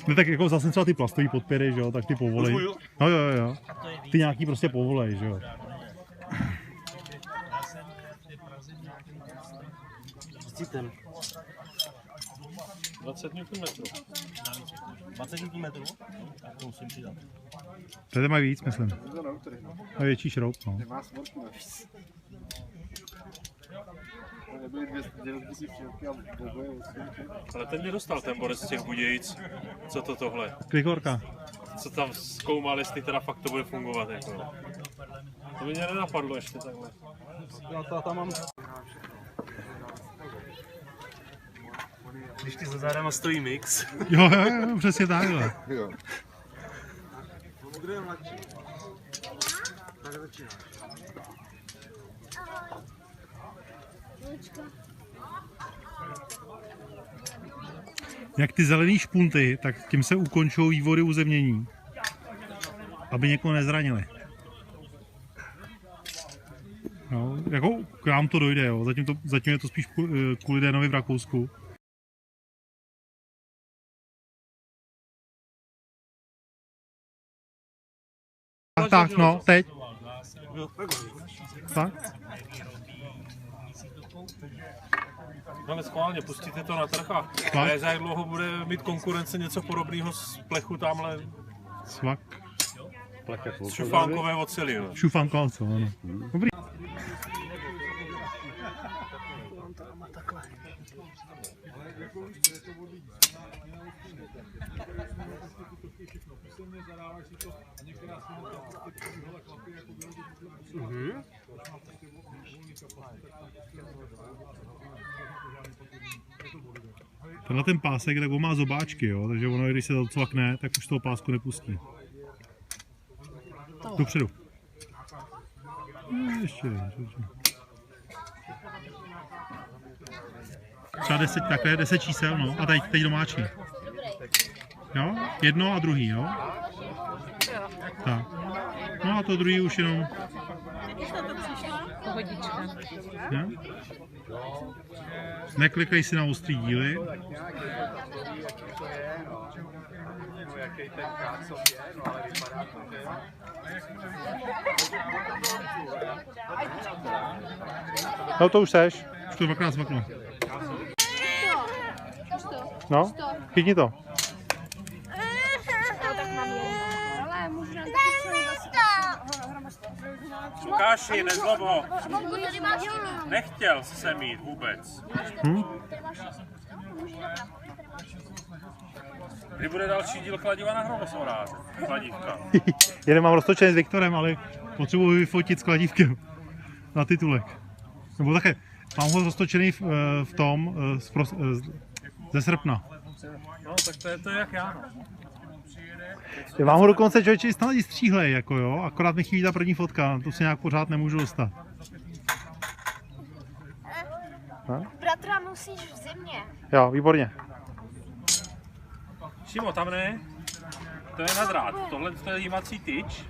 No tak jako zase třeba ty plastový podpěry, že jo, tak ty povolej. No jo. Ty nějaký prostě povolej, že jo. Citem. 20 Nm. 20 Nm? Tak to musím přidat. Tady mají víc, myslím. A větší šroub, no. Nemá smrtku navíc. Nebyly 200 přilky a boboje. Ale ten mě dostal ten borec z těch Budějic. Co to tohle? Klikorka. Co tam zkoumal, jestli teda fakt to bude fungovat jako. To by mě nenapadlo ještě takhle. Já tam mám. Když ty za zádama stojí mix. Jo, přesně takhle. Jo. Kdo je mladší? Tak začíná. Jak ty zelený špunty, tak tím se ukončují vývody uzemnění. Aby někoho nezranili. No, jako k nám to dojde, jo. Zatím je to spíš kvůli Dénovi v Rakousku. Tak, no, teď. Tak. Ale schválně, pustíte to na trh a za jak dlouho bude mít konkurence něco podobného z plechu tamhle. Svak. Z šufánkové oceli, jo. Šufánková ocel, ano. Dobrý. Tenhle ten pásek, tak on má zobáčky, jo, takže ono, když se to cvakne, tak už toho pásku nepustí. Dopředu. Ještě. Třeba 10, takhle 10 čísel, no, a teď domáčí. Jo, jedno a druhý, jo. Tak. No a to druhý už jenom. Pohodička. Ja? Neklikej si na ostrý díly. No to už seš. Už to dvakrát zmaklo. No, chytni to. Lukáši, nezlob ho. Nechtěl se mít vůbec. Kdy bude další díl kladiva na hrobosoráře? Kladívka. Jeden mám roztočený s Viktorem, ale potřebuji vyfotit s kladívkem na titulek. Nebo také, mám ho roztočený v tom ze srpna. No, tak to je jak já, no. Já mám ho dokonce člověče stále stříhlej, jako jo, akorát mi chybí ta první fotka, to si nějak pořád nemůžu dostat. Bratra musíš v zimě. Jo, výborně. Šimo, tam ne. To je na drát. Tohle je jímací tyč.